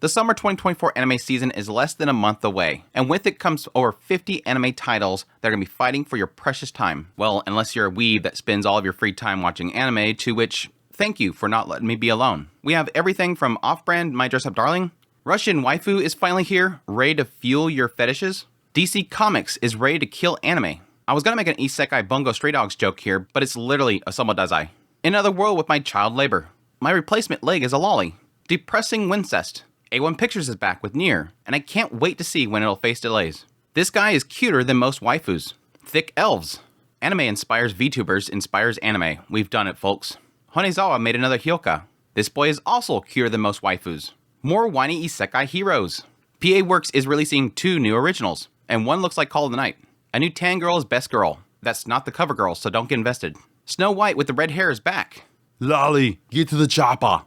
The summer 2024 anime season is less than a month away, and with it comes over 50 anime titles that are going to be fighting for your precious time. Well, unless you're a weeb that spends all of your free time watching anime, to which, thank you for not letting me be alone. We have everything from off-brand My Dress Up Darling, Russian waifu is finally here, ready to fuel your fetishes, DC Comics is ready to kill anime. I was going to make an isekai bungo stray dogs joke here, but it's literally a somodazai. In another world with my child labor. My replacement leg is a lolly. Depressing Wincest. A1 Pictures is back with Nier, and I can't wait to see when it'll face delays. This guy is cuter than most waifus. Thick elves. Anime inspires VTubers, inspires anime. We've done it, folks. Honezawa made another Hyoka. This boy is also cuter than most waifus. More whiny isekai heroes. PA Works is releasing 2 new originals, and one looks like Call of the Night. A new tan girl is Best Girl. That's not the cover girl, so don't get invested. Snow White with the red hair is back. Lolly, get to the chopper.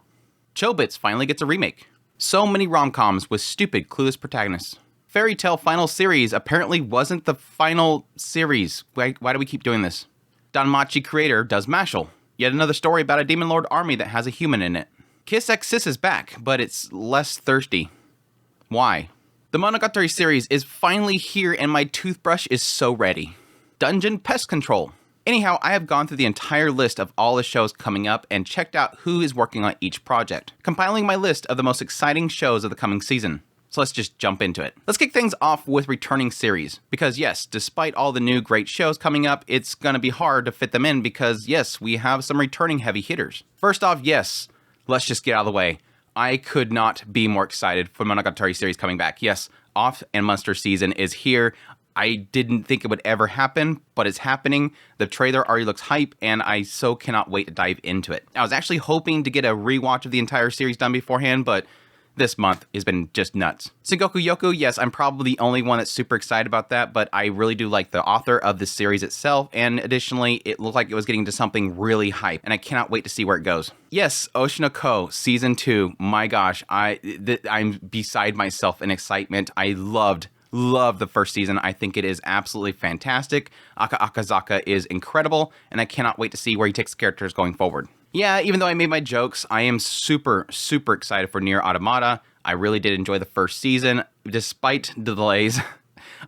Chobits finally gets a remake. So many rom-coms with stupid, clueless protagonists. Fairy Tail final series apparently wasn't the final series. Why do we keep doing this? Danmachi creator does Mashal. Yet another story about a Demon Lord army that has a human in it. Kiss X Sis is back, but it's less thirsty. Why? The Monogatari series is finally here and my toothbrush is so ready. Dungeon Pest Control. Anyhow, I have gone through the entire list of all the shows coming up and checked out who is working on each project, compiling my list of the most exciting shows of the coming season. So let's just jump into it. Let's kick things off with returning series, because yes, despite all the new great shows coming up, it's gonna be hard to fit them in because yes, we have some returning heavy hitters. First off, yes, let's just get out of the way. I could not be more excited for Monogatari series coming back. Yes, Off and Monster season is here. I didn't think it would ever happen, but it's happening. The trailer already looks hype, and I so cannot wait to dive into it. I was actually hoping to get a rewatch of the entire series done beforehand, but this month has been just nuts. Sengoku Yoku, yes, I'm probably the only one that's super excited about that, but I really do like the author of the series itself, and additionally, it looked like it was getting to something really hype, and I cannot wait to see where it goes. Yes, Oshinoko Season 2, my gosh, I'm beside myself in excitement. I love the first season. I think it is absolutely fantastic. Akazaka is incredible, and I cannot wait to see where he takes the characters going forward. Yeah, even though I made my jokes, I am super excited for Nier Automata. I really did enjoy the first season, despite the delays.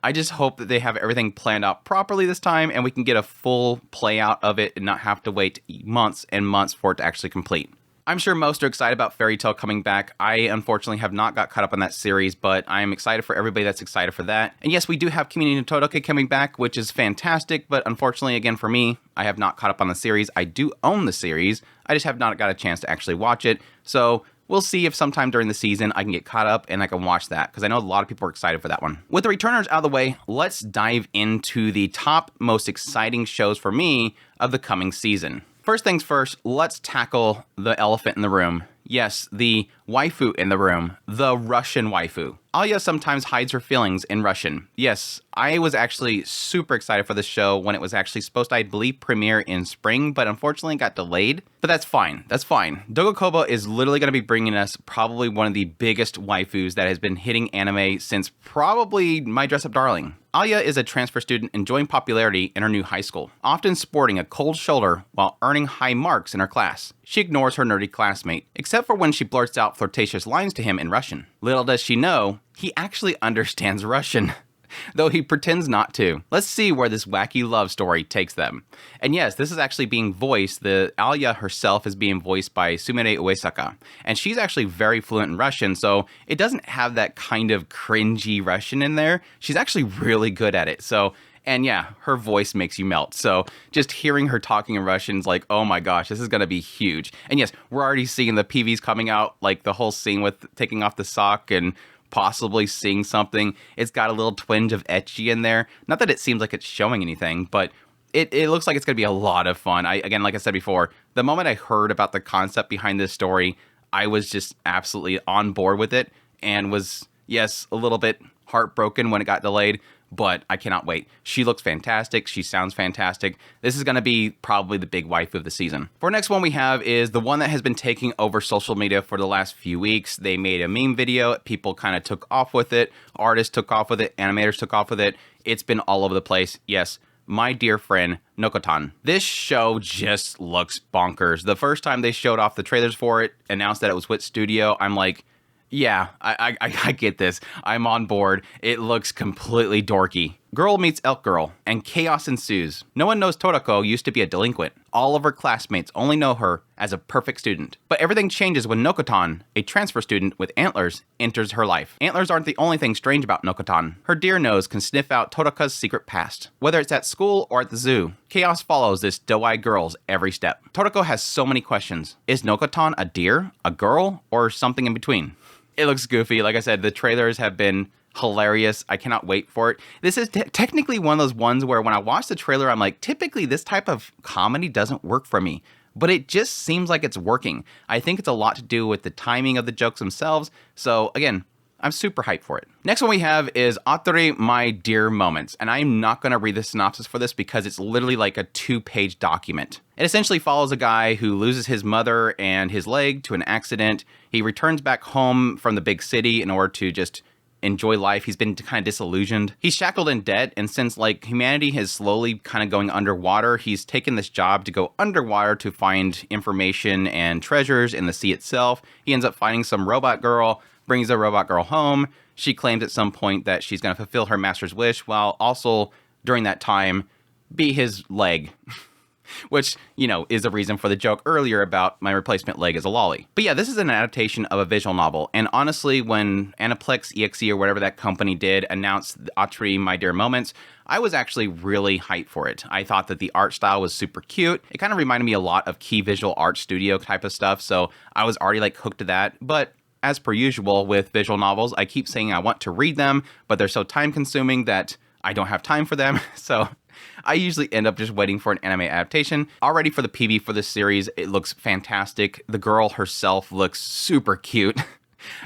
I just hope that they have everything planned out properly this time, and we can get a full play out of it and not have to wait months and months for it to actually complete. I'm sure most are excited about Fairy Tail coming back. I unfortunately have not got caught up on that series, but I am excited for everybody that's excited for that. And yes, we do have Kimi no Todoke coming back, which is fantastic, but unfortunately, again, for me, I have not caught up on the series. I do own the series, I just have not got a chance to actually watch it. So we'll see if sometime during the season I can get caught up and I can watch that, because I know a lot of people are excited for that one. With the returners out of the way, let's dive into the top most exciting shows for me of the coming season. First things first, let's tackle the elephant in the room. Yes, the waifu in the room, the Russian waifu. Alya sometimes hides her feelings in Russian. Yes, I was actually super excited for this show when it was actually supposed to, I believe, premiere in spring, but unfortunately got delayed. But that's fine, that's fine. Dogokobo is literally going to be bringing us probably one of the biggest waifus that has been hitting anime since probably My Dress Up Darling. Alya is a transfer student enjoying popularity in her new high school, often sporting a cold shoulder while earning high marks in her class. She ignores her nerdy classmate, except for when she blurts out flirtatious lines to him in Russian. Little does she know, he actually understands Russian, though he pretends not to. Let's see where this wacky love story takes them. And yes, this is actually being voiced, the Alya herself is being voiced by Sumire Uesaka, and she's actually very fluent in Russian, so it doesn't have that kind of cringy Russian in there. She's actually really good at it, so... And yeah, her voice makes you melt. So just hearing her talking in Russian is like, oh my gosh, this is going to be huge. And yes, we're already seeing the PVs coming out, like the whole scene with taking off the sock and possibly seeing something. It's got a little twinge of ecchi in there. Not that it seems like it's showing anything, but it looks like it's going to be a lot of fun. Again, like I said before, the moment I heard about the concept behind this story, I was just absolutely on board with it and was, yes, a little bit heartbroken when it got delayed. But I cannot wait. She looks fantastic. She sounds fantastic. This is going to be probably the big waifu of the season. For our next one we have is the one that has been taking over social media for the last few weeks. They made a meme video. People kind of took off with it. Artists took off with it. Animators took off with it. It's been all over the place. Yes, my dear friend, Nokotan. This show just looks bonkers. The first time they showed off the trailers for it, announced that it was with Studio, I'm like, Yeah, I get this. I'm on board. It looks completely dorky. Girl meets elk girl, and chaos ensues. No one knows Torako used to be a delinquent. All of her classmates only know her as a perfect student. But everything changes when Nokotan, a transfer student with antlers, enters her life. Antlers aren't the only thing strange about Nokotan. Her deer nose can sniff out Toraka's secret past. Whether it's at school or at the zoo, chaos follows this doe-eyed girl's every step. Torako has so many questions. Is Nokotan a deer, a girl, or something in between? It looks goofy. Like I said, the trailers have been hilarious. I cannot wait for it. This is technically one of those ones where when I watch the trailer, I'm like, typically this type of comedy doesn't work for me. But it just seems like it's working. I think it's a lot to do with the timing of the jokes themselves. So again, I'm super hyped for it. Next one we have is Atori My Dear Moments. And I'm not going to read the synopsis for this because it's literally like a 2-page document. It essentially follows a guy who loses his mother and his leg to an accident. He returns back home from the big city in order to just enjoy life. He's been kind of disillusioned. He's shackled in debt, and since like humanity is slowly kind of going underwater, he's taken this job to go underwater to find information and treasures in the sea itself. He ends up finding some robot girl, brings the robot girl home. She claims at some point that she's going to fulfill her master's wish while also during that time be his leg. Which, you know, is the reason for the joke earlier about my replacement leg as a lolly. But yeah, this is an adaptation of a visual novel. And honestly, when Aniplex EXE or whatever that company did announce Atori My Dear Moments, I was actually really hyped for it. I thought that the art style was super cute. It kind of reminded me a lot of Key Visual Art Studio type of stuff. So I was already like hooked to that. But as per usual with visual novels, I keep saying I want to read them, but they're so time consuming that I don't have time for them. So I usually end up just waiting for an anime adaptation. Already for the PV for this series, it looks fantastic. The girl herself looks super cute.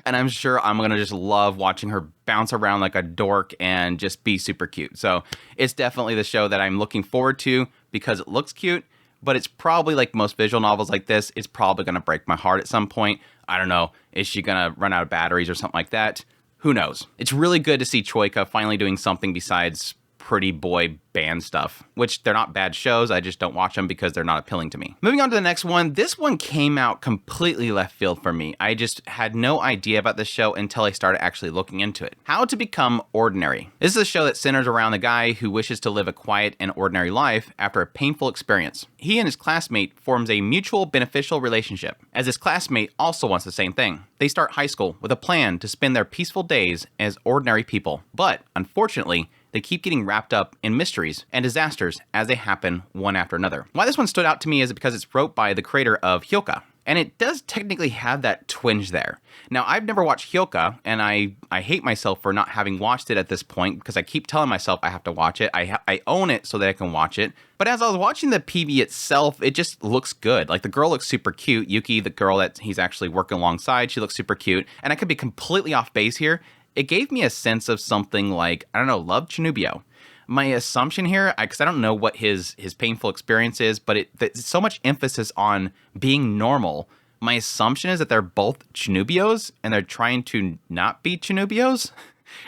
And I'm sure I'm going to just love watching her bounce around like a dork and just be super cute. So it's definitely the show that I'm looking forward to because it looks cute. But it's probably like most visual novels like this, it's probably going to break my heart at some point. I don't know. Is she going to run out of batteries or something like that? Who knows? It's really good to see Choika finally doing something besides pretty boy band stuff, which they're not bad shows. I just don't watch them because they're not appealing to me. Moving on to the next one. This one came out completely left field for me. I just had no idea about this show until I started actually looking into it. How to Become Ordinary. This is a show that centers around the guy who wishes to live a quiet and ordinary life after a painful experience. He and his classmate forms a mutual beneficial relationship, as his classmate also wants the same thing. They start high school with a plan to spend their peaceful days as ordinary people, but unfortunately, they keep getting wrapped up in mysteries and disasters as they happen one after another. Why this one stood out to me is because it's wrote by the creator of Hyoka, and it does technically have that twinge there. Now, I've never watched Hyoka, and I hate myself for not having watched it at this point because I keep telling myself I have to watch it. I own it so that I can watch it. But as I was watching the PV itself, it just looks good. Like, the girl looks super cute. Yuki, the girl that he's actually working alongside, she looks super cute. And I could be completely off base here. It gave me a sense of something like, I don't know, Love Chinubio. My assumption here, because I don't know what his painful experience is, but there's so much emphasis on being normal. My assumption is that they're both Chinubios, and they're trying to not be Chinubios,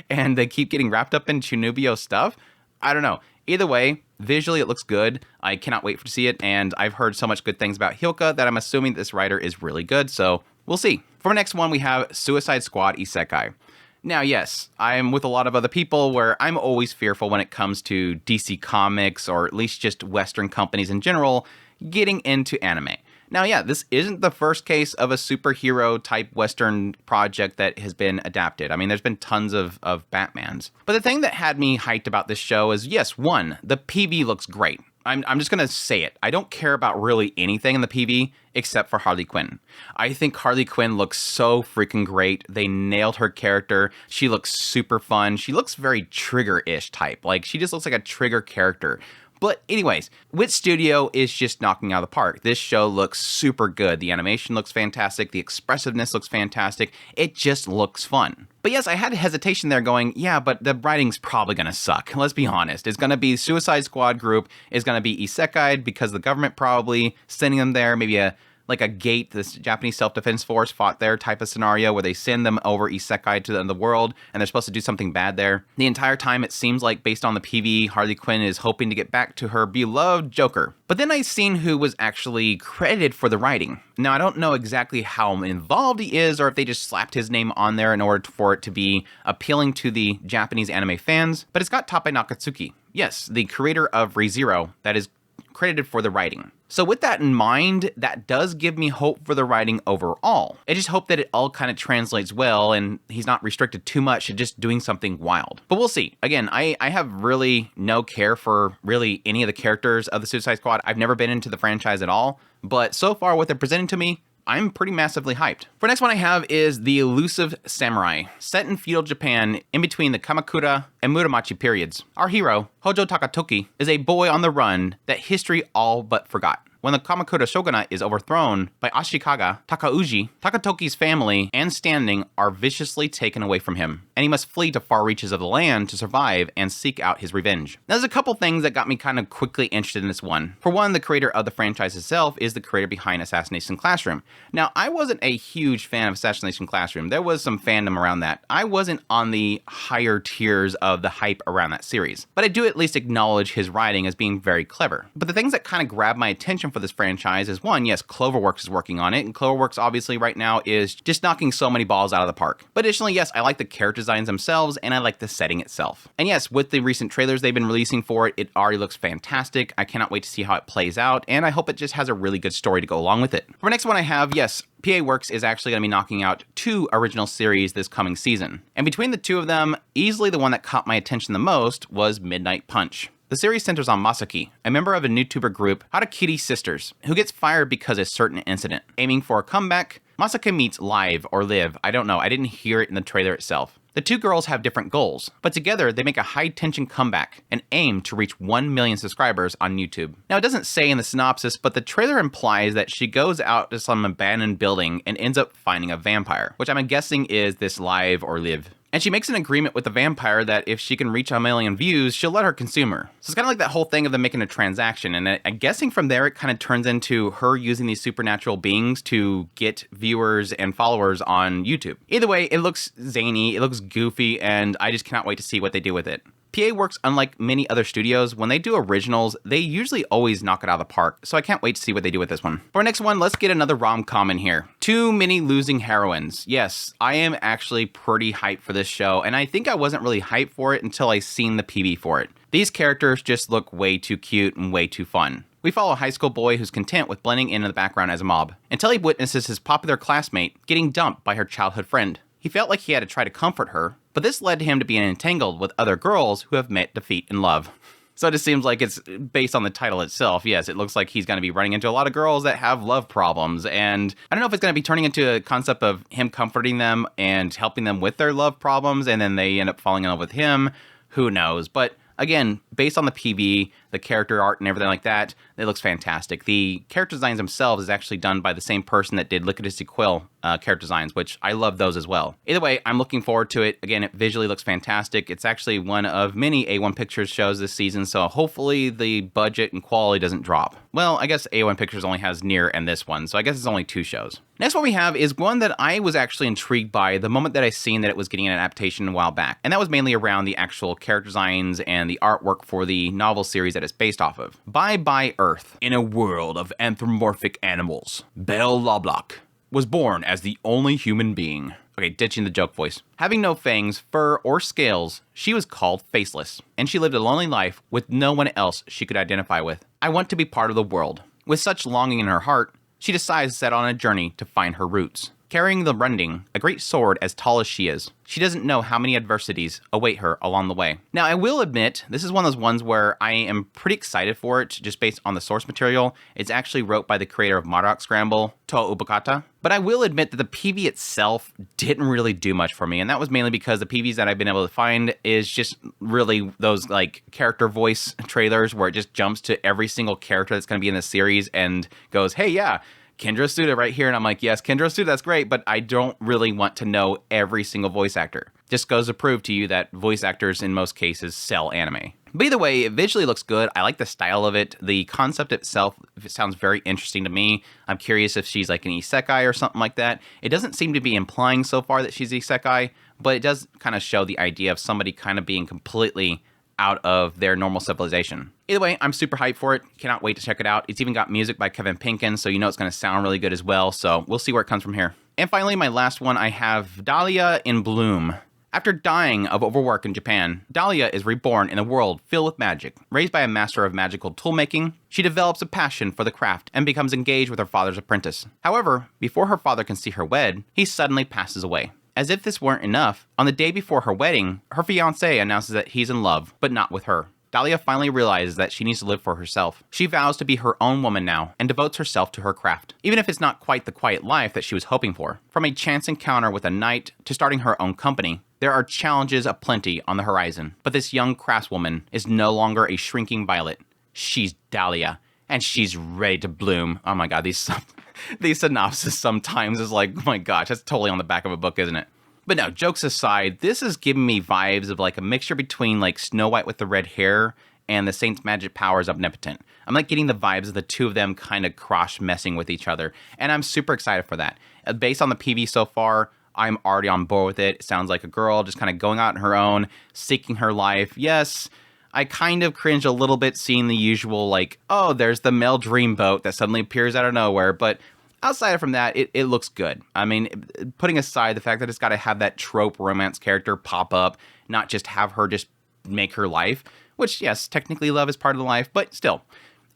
and they keep getting wrapped up in Chinubio stuff. I don't know. Either way, visually it looks good. I cannot wait to see it, and I've heard so much good things about Hyoka that I'm assuming this writer is really good, so we'll see. For our next one, we have Suicide Squad Isekai. Now, yes, I'm with a lot of other people where I'm always fearful when it comes to DC Comics, or at least just Western companies in general, getting into anime. Now, yeah, this isn't the first case of a superhero type Western project that has been adapted. I mean, there's been tons of Batmans. But the thing that had me hyped about this show is, yes, one, the PV looks great. I'm just going to say it. I don't care about really anything in the PV except for Harley Quinn. I think Harley Quinn looks so freaking great. They nailed her character. She looks super fun. She looks very Trigger-ish type. Like, she just looks like a Trigger character. But anyways, Wit Studio is just knocking out of the park. This show looks super good. The animation looks fantastic. The expressiveness looks fantastic. It just looks fun. But yes, I had hesitation there going, yeah, but the writing's probably going to suck. Let's be honest. It's going to be Suicide Squad group. It's going to be isekai because the government probably sending them there. Maybe a like a gate, this Japanese self-defense force fought there type of scenario where they send them over isekai to the end of the world and they're supposed to do something bad there. The entire time it seems like, based on the PV, Harley Quinn is hoping to get back to her beloved Joker. But then I seen who was actually credited for the writing. Now I don't know exactly how involved he is or if they just slapped his name on there in order for it to be appealing to the Japanese anime fans, but it's got Tappei Nakatsuki. Yes, the creator of ReZero that is credited for the writing. So with that in mind, that does give me hope for the writing overall. I just hope that it all kind of translates well and he's not restricted too much to just doing something wild. But we'll see. Again, I have really no care for really any of the characters of the Suicide Squad. I've never been into the franchise at all, but so far what they're presenting to me, I'm pretty massively hyped. For next one I have is The Elusive Samurai. Set in feudal Japan in between the Kamakura and Muromachi periods. Our hero, Hojo Takatoki, is a boy on the run that history all but forgot. When the Kamakura shogunate is overthrown by Ashikaga Takauji, Takatoki's family and standing are viciously taken away from him, and he must flee to far reaches of the land to survive and seek out his revenge. Now, there's a couple things that got me kind of quickly interested in this one. For one, the creator of the franchise itself is the creator behind Assassination Classroom. Now, I wasn't a huge fan of Assassination Classroom. There was some fandom around that. I wasn't on the higher tiers of the hype around that series, but I do at least acknowledge his writing as being very clever. But the things that kind of grabbed my attention for this franchise is, one, yes, Cloverworks is working on it, and Cloverworks obviously right now is just knocking so many balls out of the park. But additionally, yes, I like the character designs themselves, and I like the setting itself. And yes, with the recent trailers they've been releasing for it, it already looks fantastic. I cannot wait to see how it plays out, and I hope it just has a really good story to go along with it. For the next one I have, yes, PA Works is actually going to be knocking out 2 original series this coming season. And between the 2 of them, easily the one that caught my attention the most was Midnight Punch. The series centers on Masaki, a member of a YouTuber group, Harakiri Sisters, who gets fired because of a certain incident. Aiming for a comeback, Masaki meets Live or Liv, I don't know, I didn't hear it in the trailer itself. The 2 girls have different goals, but together they make a high-tension comeback and aim to reach 1 million subscribers on YouTube. Now, it doesn't say in the synopsis, but the trailer implies that she goes out to some abandoned building and ends up finding a vampire, which I'm guessing is this Live or Liv. And she makes an agreement with the vampire that if she can reach 1 million views, she'll let her consume her. So it's kind of like that whole thing of them making a transaction. And I'm guessing from there, it kind of turns into her using these supernatural beings to get viewers and followers on YouTube. Either way, it looks zany, it looks goofy, and I just cannot wait to see what they do with it. PA Works, unlike many other studios, when they do originals, they usually always knock it out of the park, so I can't wait to see what they do with this one. For our next one, let's get another rom-com in here. Too Many Losing Heroines. Yes, I am actually pretty hyped for this show, and I think I wasn't really hyped for it until I seen the PV for it. These characters just look way too cute and way too fun. We follow a high school boy who's content with blending in the background as a mob, until he witnesses his popular classmate getting dumped by her childhood friend. He felt like he had to try to comfort her, but this led him to being entangled with other girls who have met defeat in love. So it just seems like it's based on the title itself. Yes, it looks like he's going to be running into a lot of girls that have love problems. And I don't know if it's going to be turning into a concept of him comforting them and helping them with their love problems, and then they end up falling in love with him. Who knows? But again, based on the PV, the character art and everything like that, it looks fantastic. The character designs themselves is actually done by the same person that did Lickety Quill character designs, which I love those as well. Either way, I'm looking forward to it. Again, it visually looks fantastic. It's actually one of many A1 Pictures shows this season, so hopefully the budget and quality doesn't drop. Well, I guess A1 Pictures only has Nier and this one, so I guess it's only 2 shows. Next one we have is one that I was actually intrigued by the moment that I seen that it was getting an adaptation a while back, and that was mainly around the actual character designs and the artwork for the novel series that it's based off of. Bye Bye Earth. In a world of anthropomorphic animals, Belle Lovelock was born as the only human being. Okay, ditching the joke voice. Having no fangs, fur, or scales, she was called Faceless, and she lived a lonely life with no one else she could identify with. I want to be part of the world. With such longing in her heart, she decides to set on a journey to find her roots. Carrying the Rending, a great sword as tall as she is, she doesn't know how many adversities await her along the way. Now, I will admit, this is one of those ones where I am pretty excited for it, just based on the source material. It's actually wrote by the creator of Madoc Scramble, Toa Ubukata. But I will admit that the PV itself didn't really do much for me, and that was mainly because the PVs that I've been able to find is just really those like character voice trailers where it just jumps to every single character that's going to be in the series and goes, hey, yeah, Kendra Suda right here. And I'm like, yes, Kendra Suda, that's great, but I don't really want to know every single voice actor. Just goes to prove to you that voice actors in most cases sell anime. But either way, it visually looks good. I like the style of it. The concept itself sounds very interesting to me. I'm curious if she's like an isekai or something like that. It doesn't seem to be implying so far that she's isekai, but it does kind of show the idea of somebody kind of being completely out of their normal civilization. Either way, I'm super hyped for it. Cannot wait to check it out. It's even got music by Kevin Pinkin, so you know it's going to sound really good as well. So we'll see where it comes from here. And finally, my last one, I have Dahlia in Bloom. After dying of overwork in Japan, Dahlia is reborn in a world filled with magic. Raised by a master of magical toolmaking, she develops a passion for the craft and becomes engaged with her father's apprentice. However, before her father can see her wed, he suddenly passes away. As if this weren't enough, on the day before her wedding, her fiancé announces that he's in love, but not with her. Dahlia finally realizes that she needs to live for herself. She vows to be her own woman now and devotes herself to her craft, even if it's not quite the quiet life that she was hoping for. From a chance encounter with a knight to starting her own company, there are challenges aplenty on the horizon. But this young craftswoman is no longer a shrinking violet. She's Dahlia, and she's ready to bloom. Oh my god, these synopses sometimes is like, oh my gosh, that's totally on the back of a book, isn't it? But no, jokes aside, this is giving me vibes of like a mixture between like Snow White with the red hair and the Saint's magic powers omnipotent. I'm like getting the vibes of the two of them kind of cross messing with each other, and I'm super excited for that. Based on the PV so far, I'm already on board with it. It sounds like a girl just kind of going out on her own, seeking her life. Yes, I kind of cringe a little bit seeing the usual like, oh, there's the male dreamboat that suddenly appears out of nowhere, but outside from that, it looks good. I mean, putting aside the fact that it's got to have that trope romance character pop up, not just have her just make her life, which, yes, technically love is part of the life, but still,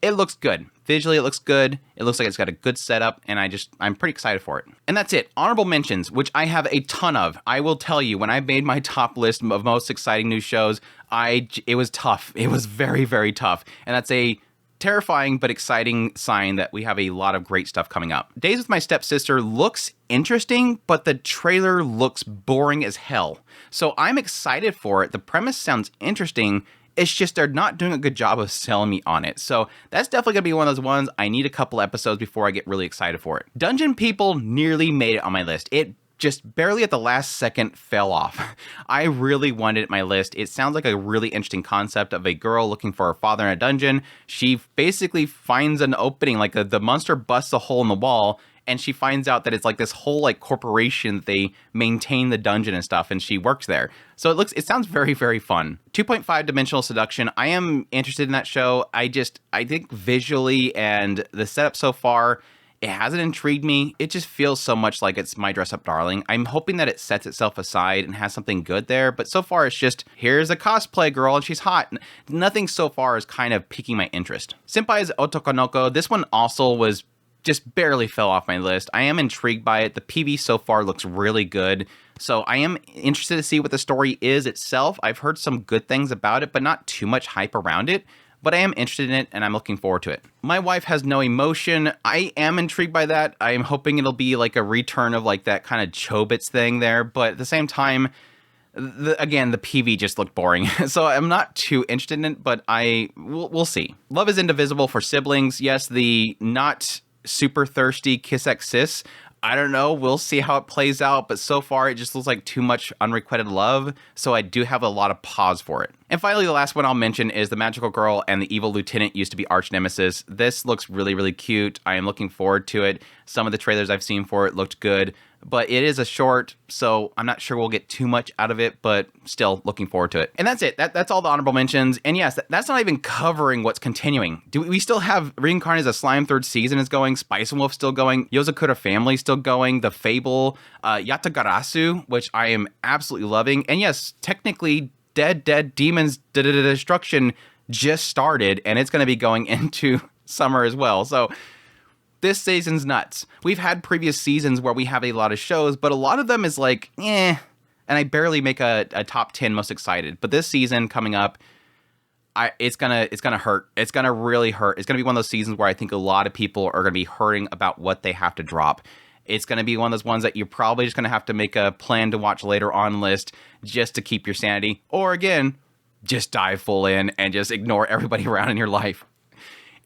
it looks good. Visually, it looks good. It looks like it's got a good setup, and I'm pretty excited for it. And that's it. Honorable mentions, which I have a ton of. I will tell you, when I made my top list of most exciting new shows, it was tough. It was very, very tough. And that's a terrifying but exciting sign that we have a lot of great stuff coming up. Days with My Stepsister looks interesting, but the trailer looks boring as hell. So I'm excited for it. The premise sounds interesting. It's just they're not doing a good job of selling me on it. So that's definitely going to be one of those ones I need a couple episodes before I get really excited for it. Dungeon People nearly made it on my list. It just barely at the last second fell off. I really wanted it on my list. It sounds like a really interesting concept of a girl looking for her father in a dungeon. She basically finds an opening, like the monster busts a hole in the wall, and she finds out that it's like this whole like corporation that they maintain the dungeon and stuff, and she works there. So it sounds very, very fun. 2.5 Dimensional Seduction. I am interested in that show. I think visually and the setup so far, it hasn't intrigued me. It just feels so much like it's My Dress Up Darling. I'm hoping that it sets itself aside and has something good there, but so far it's just, here's a cosplay girl and she's hot. Nothing so far is kind of piquing my interest. Senpai's Otokonoko, this one also was just barely fell off my list. I am intrigued by it. The PV so far looks really good. So I am interested to see what the story is itself. I've heard some good things about it, but not too much hype around it. But I am interested in it, and I'm looking forward to it. My Wife Has No Emotion. I am intrigued by that. I am hoping it'll be like a return of like that kind of Chobits thing there. But at the same time, again, the PV just looked boring. So I'm not too interested in it, but we'll see. Love is Indivisible for siblings. Yes, the not super thirsty Kiss X Sis. I don't know. We'll see how it plays out. But so far, it just looks like too much unrequited love. So I do have a lot of pause for it. And finally, the last one I'll mention is The Magical Girl and the Evil Lieutenant used to be arch nemesis. This looks really, really cute. I am looking forward to it. Some of the trailers I've seen for it looked good. But it is a short, so I'm not sure we'll get too much out of it, but still looking forward to it. And that's it. That's all the honorable mentions. And yes, that's not even covering what's continuing. We still have Reincarnated as a Slime third season is going, Spice and Wolf still going, Yozakura Family still going, The Fable, Yatagarasu, which I am absolutely loving. And yes, technically, Dead Demons Destruction just started, and it's going to be going into summer as well. So this season's nuts. We've had previous seasons where we have a lot of shows, but a lot of them is like, and I barely make a top 10 most excited. But this season coming up, it's gonna hurt. It's gonna really hurt. It's gonna be one of those seasons where I think a lot of people are gonna be hurting about what they have to drop. It's gonna be one of those ones that you're probably just gonna have to make a plan to watch later on list just to keep your sanity. Or again, just dive full in and just ignore everybody around in your life.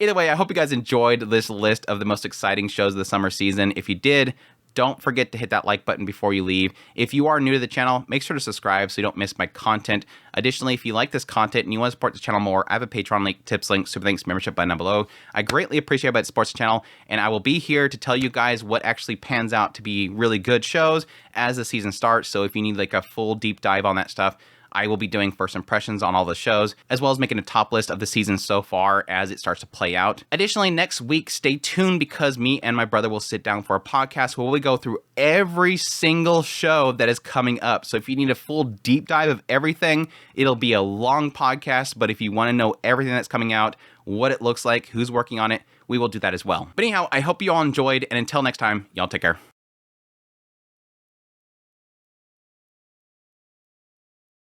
Either way, I hope you guys enjoyed this list of the most exciting shows of the summer season. If you did, Don't forget to hit that like button before you leave. If you are new to the channel, make sure to subscribe so you don't miss my content. Additionally, if you like this content and you want to support the channel more, I have a Patreon link, tips link, super thanks, membership button down below. I greatly appreciate it supports the channel, and I will be here to tell you guys what actually pans out to be really good shows as the season starts. So if you need like a full deep dive on that stuff, I will be doing first impressions on all the shows, as well as making a top list of the season so far as it starts to play out. Additionally, next week, stay tuned because me and my brother will sit down for a podcast where we go through every single show that is coming up. So if you need a full deep dive of everything, it'll be a long podcast, but if you want to know everything that's coming out, what it looks like, who's working on it, we will do that as well. But anyhow, I hope you all enjoyed, and until next time, y'all take care.